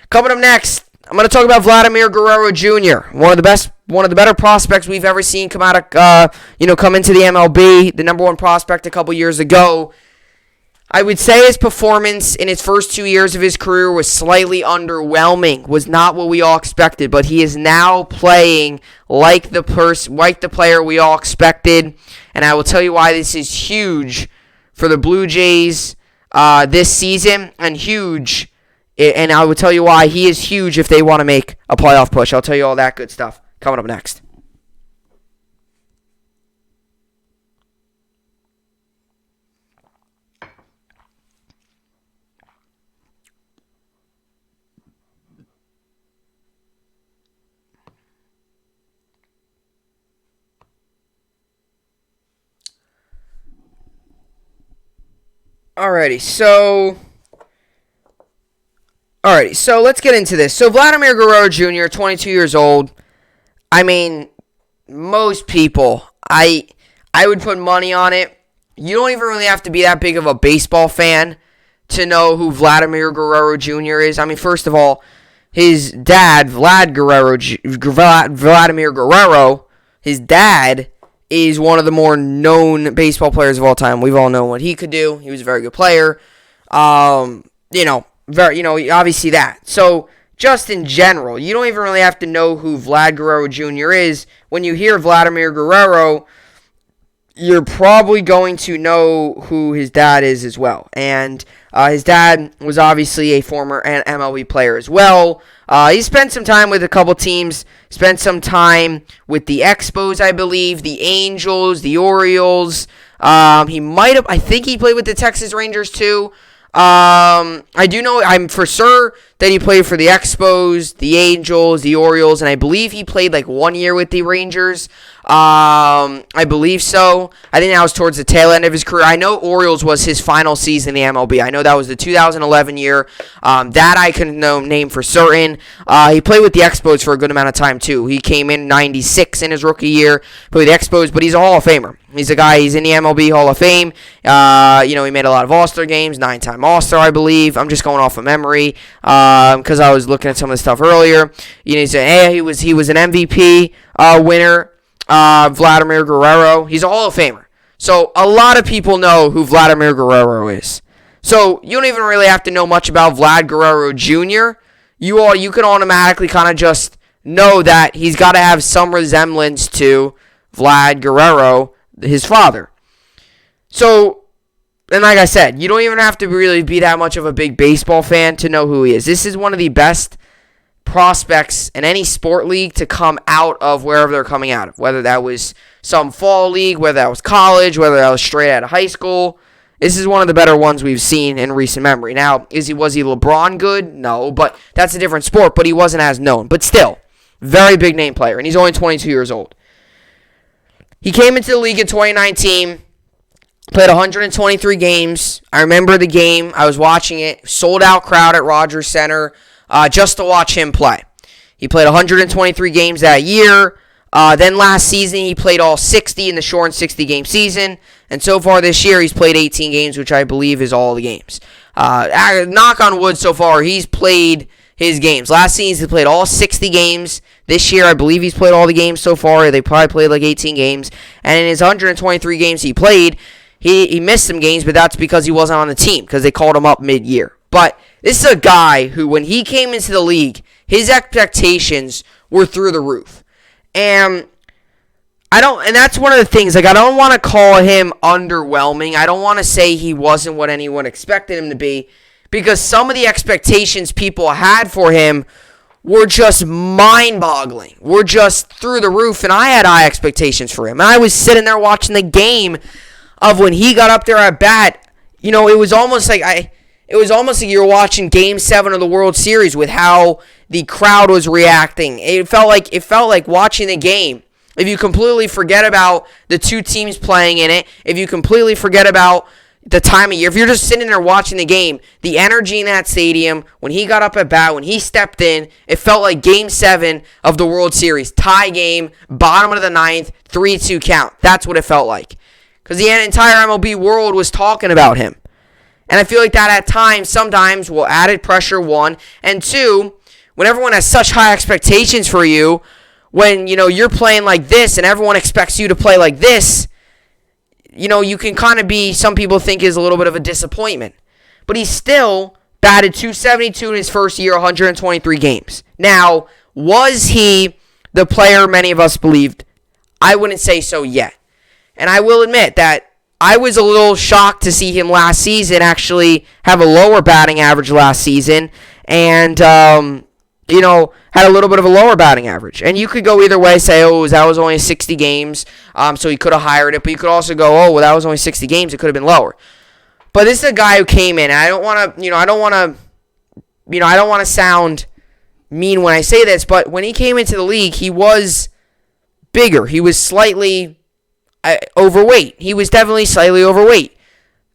Coming up next, I'm going to talk about Vladimir Guerrero Jr., one of the better prospects we've ever seen come into the MLB, the number one prospect a couple years ago. I would say his performance in his first 2 years of his career was slightly underwhelming, was not what we all expected, but he is now playing like the player we all expected, and I will tell you why this is huge for the Blue Jays this season, and I will tell you why he is huge if they want to make a playoff push. I'll tell you all that good stuff coming up next. Alrighty, so let's get into this. So Vladimir Guerrero Jr., 22 years old. Most people, I would put money on it. You don't even really have to be that big of a baseball fan to know who Vladimir Guerrero Jr. is. First of all, his dad, Vladimir Guerrero, his dad is one of the more known baseball players of all time. We've all known what he could do. He was a very good player. Obviously that. So, just in general, you don't even really have to know who Vlad Guerrero Jr. is. When you hear Vladimir Guerrero, you're probably going to know who his dad is as well. And his dad was obviously a former MLB player as well. He spent some time with a couple teams. Spent some time with the Expos, I believe, the Angels, the Orioles. I think he played with the Texas Rangers too. I do know, I'm for sure that he played for the Expos, the Angels, the Orioles, and I believe he played like 1 year with the Rangers. I believe so. I think that was towards the tail end of his career. I know Orioles was his final season in the MLB. I know that was the 2011 year. That I can name for certain. He played with the Expos for a good amount of time too. He came in 96 in his rookie year, played with the Expos, but he's a Hall of Famer. He's in the MLB Hall of Fame. He made a lot of All-Star games, 9-time All-Star, I believe. I'm just going off of memory because I was looking at some of the stuff earlier. He said, he was an MVP winner. Vladimir Guerrero. He's a Hall of Famer. So a lot of people know who Vladimir Guerrero is. So you don't even really have to know much about Vlad Guerrero Jr. You can automatically kind of just know that he's got to have some resemblance to Vlad Guerrero, his father. So, and like I said, you don't even have to really be that much of a big baseball fan to know who he is. This is one of the best prospects in any sport league to come out of wherever they're coming out of, whether that was some fall league, whether that was college, whether that was straight out of high school. This is one of the better ones we've seen in recent memory. Now, was he LeBron good? No, but that's a different sport, but he wasn't as known. But still, very big name player, and he's only 22 years old. He came into the league in 2019, played 123 games. I remember the game. I was watching it. Sold out crowd at Rogers Center just to watch him play. He played 123 games that year. Then last season, he played all 60 in the shortened 60-game season. And so far this year, he's played 18 games, which I believe is all the games. Knock on wood so far, he's played his games. Last season, he played all 60 games. This year, I believe he's played all the games so far. They probably played like 18 games. And in his 123 games he played, he missed some games, but that's because he wasn't on the team, because they called him up mid-year. But this is a guy who, when he came into the league, his expectations were through the roof. And that's one of the things, like, I don't want to call him underwhelming. I don't want to say he wasn't what anyone expected him to be, because some of the expectations people had for him were just mind-boggling. Were just through the roof, and I had high expectations for him. And I was sitting there watching the game of when he got up there at bat. You know, it was almost like you were watching Game 7 of the World Series with how the crowd was reacting. It felt like watching the game. If you completely forget about the two teams playing in it, if you completely forget about the time of year, if you're just sitting there watching the game, the energy in that stadium, when he got up at bat, when he stepped in, it felt like Game 7 of the World Series. Tie game, bottom of the ninth, 3-2 count. That's what it felt like. Because the entire MLB world was talking about him. And I feel like that at times, sometimes, will added pressure, one. And two, when everyone has such high expectations for you, when, you're playing like this and everyone expects you to play like this, you can kind of be, some people think, is a little bit of a disappointment. But he still batted .272 in his first year, 123 games. Now, was he the player many of us believed? I wouldn't say so yet. And I will admit that I was a little shocked to see him last season actually have a lower batting average last season. And, had a little bit of a lower batting average. And you could go either way, say, that was only 60 games, so he could have hired it. But you could also go, that was only 60 games, it could have been lower. But this is a guy who came in, and I don't want to sound mean when I say this, but when he came into the league, he was bigger. He was slightly overweight. He was definitely slightly overweight.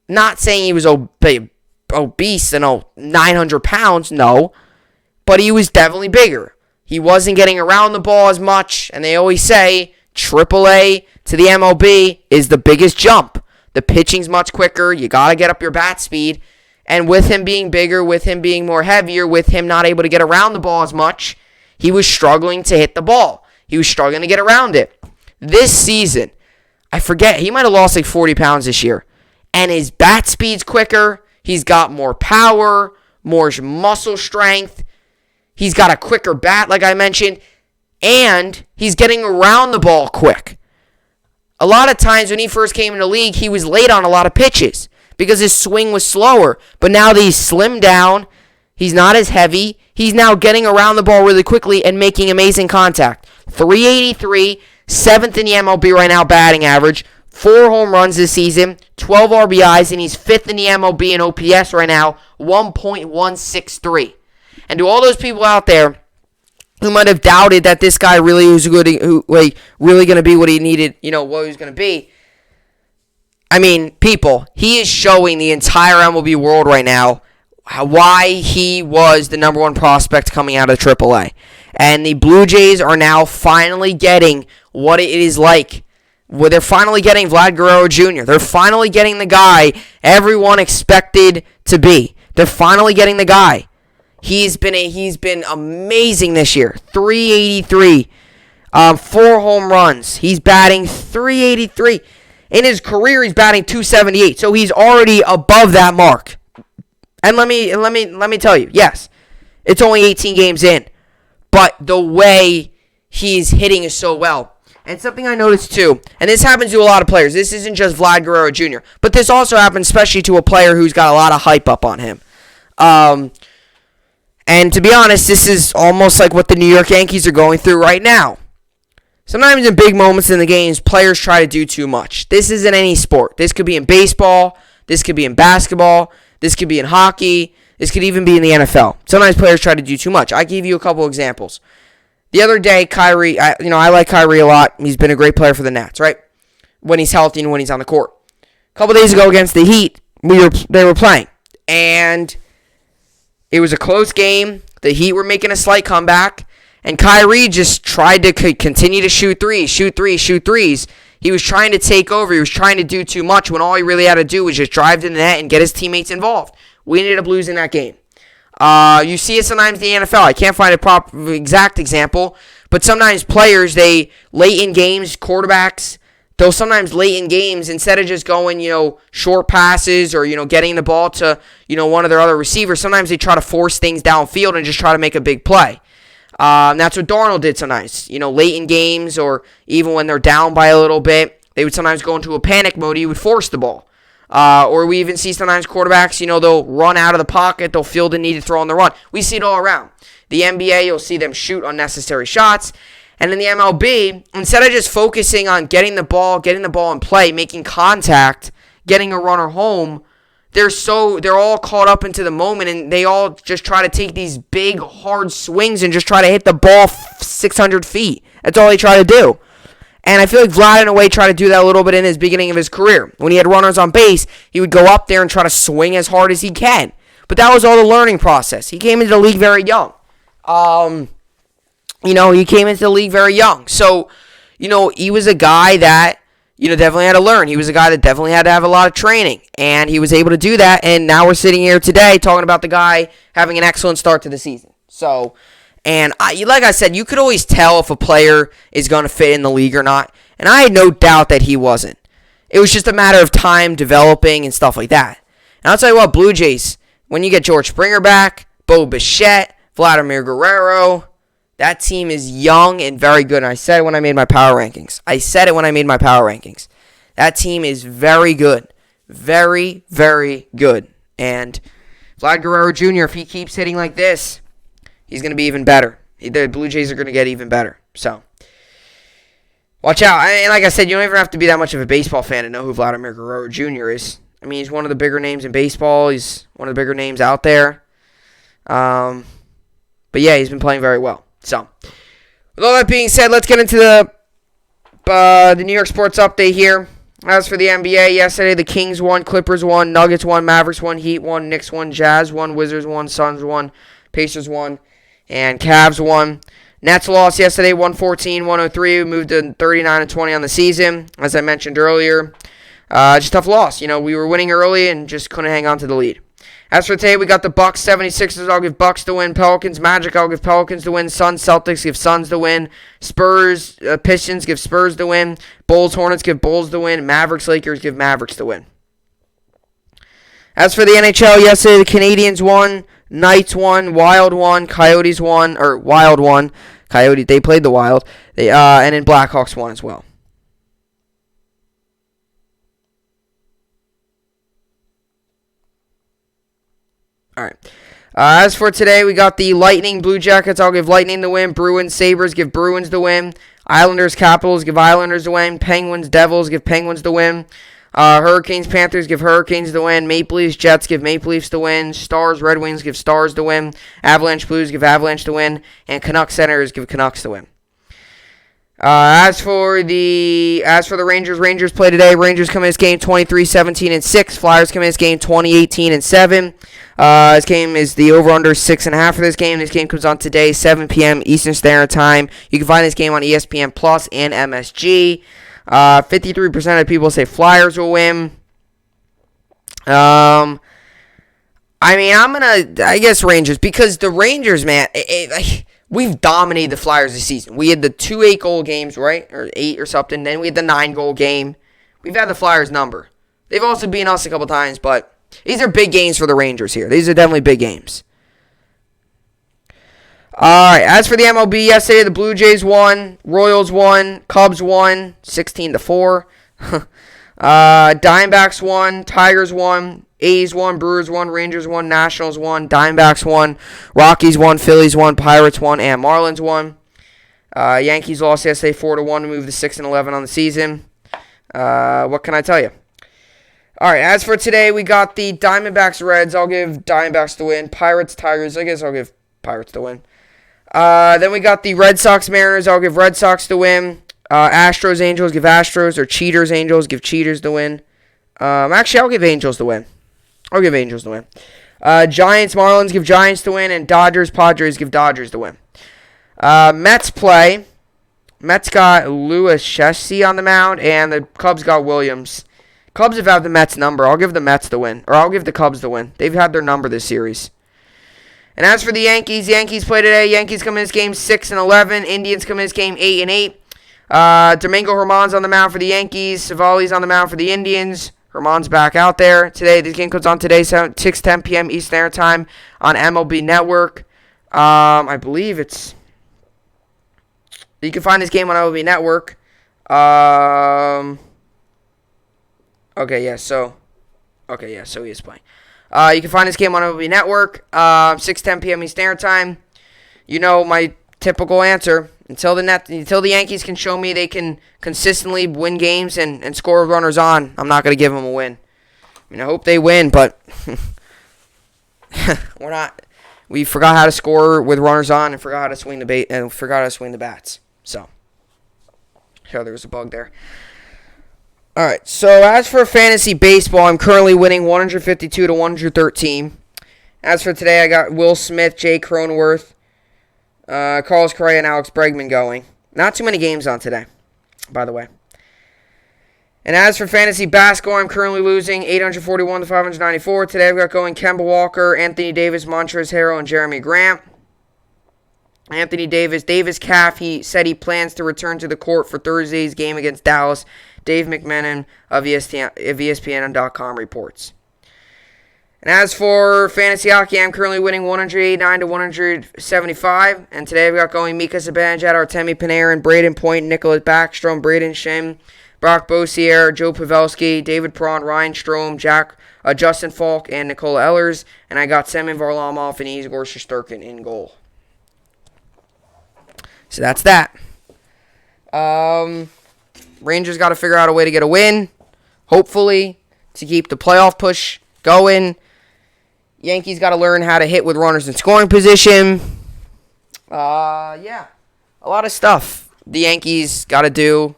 Not saying he was obese and 900 pounds, no. But he was definitely bigger. He wasn't getting around the ball as much. And they always say AAA to the MLB is the biggest jump. The pitching's much quicker. You got to get up your bat speed. And with him being bigger, with him being more heavier, with him not able to get around the ball as much, he was struggling to hit the ball. He was struggling to get around it. This season, I forget, he might have lost like 40 pounds this year. And his bat speed's quicker. He's got more power, more muscle strength. He's got a quicker bat, like I mentioned, and he's getting around the ball quick. A lot of times when he first came in the league, he was late on a lot of pitches because his swing was slower. But now that he's slimmed down, he's not as heavy, he's now getting around the ball really quickly and making amazing contact. 383, 7th in the MLB right now batting average, 4 home runs this season, 12 RBIs, and he's 5th in the MLB in OPS right now, 1.163. And to all those people out there who might have doubted that this guy really was really going to be what he needed, what he was going to be. I mean, people, he is showing the entire MLB world right now why he was the number one prospect coming out of AAA. And the Blue Jays are now finally getting what it is like. Well, they're finally getting Vlad Guerrero Jr. They're finally getting the guy everyone expected to be. They're finally getting the guy. He's been amazing this year. 383, 4 home runs. He's batting 383. In his career, he's batting 278. So he's already above that mark. And let me tell you, yes, it's only 18 games in, but the way he's hitting is so well. And something I noticed too, and this happens to a lot of players. This isn't just Vlad Guerrero Jr., but this also happens especially to a player who's got a lot of hype up on him. And to be honest, this is almost like what the New York Yankees are going through right now. Sometimes in big moments in the games, players try to do too much. This isn't any sport. This could be in baseball. This could be in basketball. This could be in hockey. This could even be in the NFL. Sometimes players try to do too much. I give you a couple examples. The other day, Kyrie, I like Kyrie a lot. He's been a great player for the Nets, right? When he's healthy and when he's on the court. A couple days ago against the Heat, they were playing. And it was a close game. The Heat were making a slight comeback. And Kyrie just tried to continue to shoot threes. He was trying to take over. He was trying to do too much when all he really had to do was just drive to the net and get his teammates involved. We ended up losing that game. You see it sometimes in the NFL. I can't find a proper exact example, but sometimes players, they late in games, quarterbacks, they'll sometimes late in games, instead of just going, short passes or, getting the ball to, one of their other receivers, sometimes they try to force things downfield and just try to make a big play. That's what Darnold did sometimes. Late in games or even when they're down by a little bit, they would sometimes go into a panic mode. He would force the ball. Or we even see sometimes quarterbacks, they'll run out of the pocket. They'll feel the need to throw on the run. We see it all around. The NBA, you'll see them shoot unnecessary shots. And in the MLB, instead of just focusing on getting the ball in play, making contact, getting a runner home, they're all caught up into the moment, and they all just try to take these big, hard swings and just try to hit the ball 600 feet. That's all they try to do. And I feel like Vlad, in a way, tried to do that a little bit in his beginning of his career. When he had runners on base, he would go up there and try to swing as hard as he can. But that was all the learning process. He came into the league very young. He came into the league very young. So, he was a guy that, definitely had to learn. He was a guy that definitely had to have a lot of training. And he was able to do that. And now we're sitting here today talking about the guy having an excellent start to the season. So, and like I said, you could always tell if a player is going to fit in the league or not. And I had no doubt that he wasn't. It was just a matter of time developing and stuff like that. And I'll tell you what, Blue Jays, when you get George Springer back, Bo Bichette, Vladimir Guerrero, that team is young and very good. And I said it when I made my power rankings. That team is very good. Very, very good. And Vlad Guerrero Jr., if he keeps hitting like this, he's going to be even better. The Blue Jays are going to get even better. So, watch out. And like I said, you don't even have to be that much of a baseball fan to know who Vladimir Guerrero Jr. is. I mean, he's one of the bigger names in baseball. He's one of the bigger names out there. But yeah, he's been playing very well. So, with all that being said, let's get into the New York sports update here. As for the NBA, yesterday the Kings won, Clippers won, Nuggets won, Mavericks won, Heat won, Knicks won, Jazz won, Wizards won, Suns won, Pacers won, and Cavs won. Nets lost yesterday, 114-103. We moved to 39-20 on the season. As I mentioned earlier, just a tough loss. We were winning early and just couldn't hang on to the lead. As for today, we got the Bucks, 76ers. I'll give Bucks to win. Pelicans, Magic. I'll give Pelicans to win. Suns, Celtics. Give Suns to win. Spurs, Pistons. Give Spurs to win. Bulls, Hornets. Give Bulls to win. Mavericks, Lakers. Give Mavericks to win. As for the NHL, yesterday the Canadians won. Knights won. Wild won. Coyotes won. Or Wild won. Coyote. They played the Wild. And then Blackhawks won as well. All right. As for today, we got the Lightning, Blue Jackets. I'll give Lightning the win. Bruins, Sabres. Give Bruins the win. Islanders, Capitals. Give Islanders the win. Penguins, Devils. Give Penguins the win. Hurricanes, Panthers. Give Hurricanes the win. Maple Leafs, Jets. Give Maple Leafs the win. Stars, Red Wings. Give Stars the win. Avalanche, Blues. Give Avalanche the win. And Canucks, Senators. Give Canucks the win. As for the Rangers play today. Rangers come in this game 23-17-6. Flyers come in this game 20-18-7. This game is the over-under 6.5 for this game. This game comes on today, 7 p.m. Eastern Standard Time. You can find this game on ESPN Plus and MSG. 53% of people say Flyers will win. I guess Rangers, because the Rangers, man, we've dominated the Flyers this season. We had the 2 8-goal games, right? Or 8 or something. Then we had the 9-goal game. We've had the Flyers number. They've also beaten us a couple times, but these are big games for the Rangers here. These are definitely big games. All right, as for the MLB, yesterday the Blue Jays won, Royals won, Cubs won, 16-4. Diamondbacks won, Tigers won, A's won, Brewers won, Rangers won, Nationals won, Diamondbacks won, Rockies won, Phillies won, Pirates won, and Marlins won. Yankees lost yesterday 4-1 to move to 6-11 on the season. What can I tell you? All right, as for today, we got the Diamondbacks Reds. I'll give Diamondbacks the win. Pirates Tigers. I guess I'll give Pirates the win. Then we got the Red Sox Mariners. I'll give Red Sox the win. Astros Angels. Give Astros. Or Cheaters Angels. Give Cheaters the win. Actually, I'll give Angels the win. Giants Marlins. Give Giants the win. And Dodgers Padres. Give Dodgers the win. Mets play. Mets got Louis Chessie on the mound, and the Cubs got Williams. Cubs have had the Mets number. I'll give the Mets the win. Or I'll give the Cubs the win. They've had their number this series. And as for the Yankees play today. Yankees come in this game 6-11. Indians come in this game 8-8. Domingo Germán's on the mound for the Yankees. Savali's on the mound for the Indians. Germán's back out there today. This game comes on today, 6:10 p.m. Eastern Standard Time on MLB Network. I believe it's... You can find this game on MLB Network. So he is playing. You can find this game on MLB Network, 6:10 p.m. Eastern Standard Time. You know my typical answer. Until the Yankees can show me they can consistently win games and score runners on, I'm not going to give them a win. I hope they win, but we're not. We forgot how to score with runners on and forgot how to swing the bats. So there was a bug there. All right, so as for fantasy baseball, I'm currently winning 152 to 113. As for today, I got Will Smith, Jay Cronenworth, Carlos Correa, and Alex Bregman going. Not too many games on today, by the way. And as for fantasy basketball, I'm currently losing 841 to 594. Today, I've got going Kemba Walker, Anthony Davis, Montrezl Harrell, and Jeremy Grant. Anthony Davis calf. He said he plans to return to the court for Thursday's game against Dallas. Dave McMenamin of ESPN.com reports. And as for fantasy hockey, I'm currently winning 189 to 175. And today I've got going Mika Zibanejad, Artemi Panarin, Braden Point, Nicholas Backstrom, Braden Shem, Brock Beausire, Joe Pavelski, David Perron, Ryan Strome, Justin Falk, and Nikola Ehlers. And I got Semyon Varlamov and Igor Shesterkin in goal. So that's that. Rangers got to figure out a way to get a win, hopefully, to keep the playoff push going. Yankees got to learn how to hit with runners in scoring position. A lot of stuff the Yankees got to do.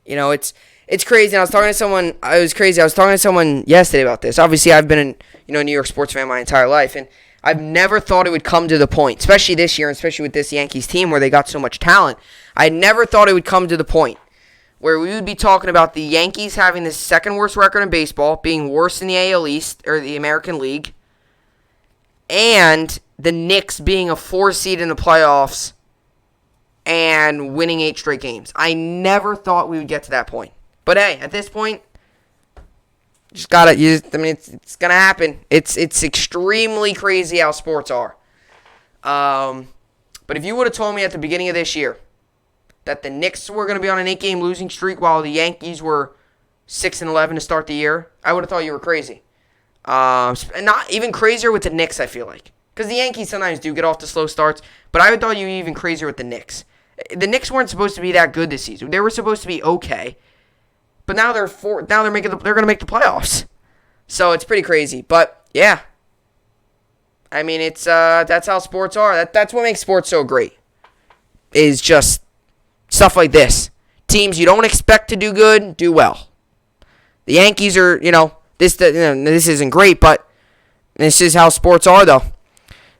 It's crazy. I was talking to someone. I was talking to someone yesterday about this. Obviously, I've been a New York sports fan my entire life, and I've never thought it would come to the point, especially this year, and especially with this Yankees team where they got so much talent. I never thought it would come to the point where we would be talking about the Yankees having the second worst record in baseball, being worse than the AL East, or the American League, and the Knicks being a 4 seed in the playoffs and winning 8 straight games. I never thought we would get to that point. But hey, at this point, it's going to happen. It's extremely crazy how sports are. But if you would have told me at the beginning of this year that the Knicks were going to be on an 8-game losing streak while the Yankees were 6-11 to start the year, I would have thought you were crazy. And not even crazier with the Knicks, I feel like. Because the Yankees sometimes do get off to slow starts, but I would thought you were even crazier with the Knicks. The Knicks weren't supposed to be that good this season. They were supposed to be okay. But now they're going to make the playoffs. So it's pretty crazy. But yeah. It's that's how sports are. That's what makes sports so great. Is just stuff like this. Teams you don't expect to do good, do well. The Yankees are, this isn't great, but this is how sports are, though.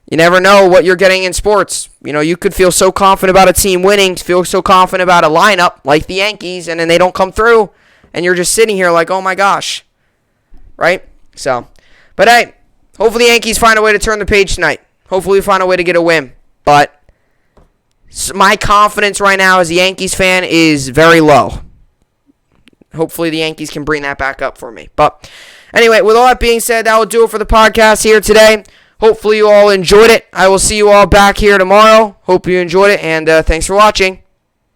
You never know what you're getting in sports. You could feel so confident about a team winning, feel so confident about a lineup like the Yankees, and then they don't come through, and you're just sitting here like, oh my gosh. Right? So, but hey, hopefully the Yankees find a way to turn the page tonight. Hopefully we find a way to get a win. But my confidence right now as a Yankees fan is very low. Hopefully the Yankees can bring that back up for me. But anyway, with all that being said, that will do it for the podcast here today. Hopefully you all enjoyed it. I will see you all back here tomorrow. Hope you enjoyed it, and thanks for watching.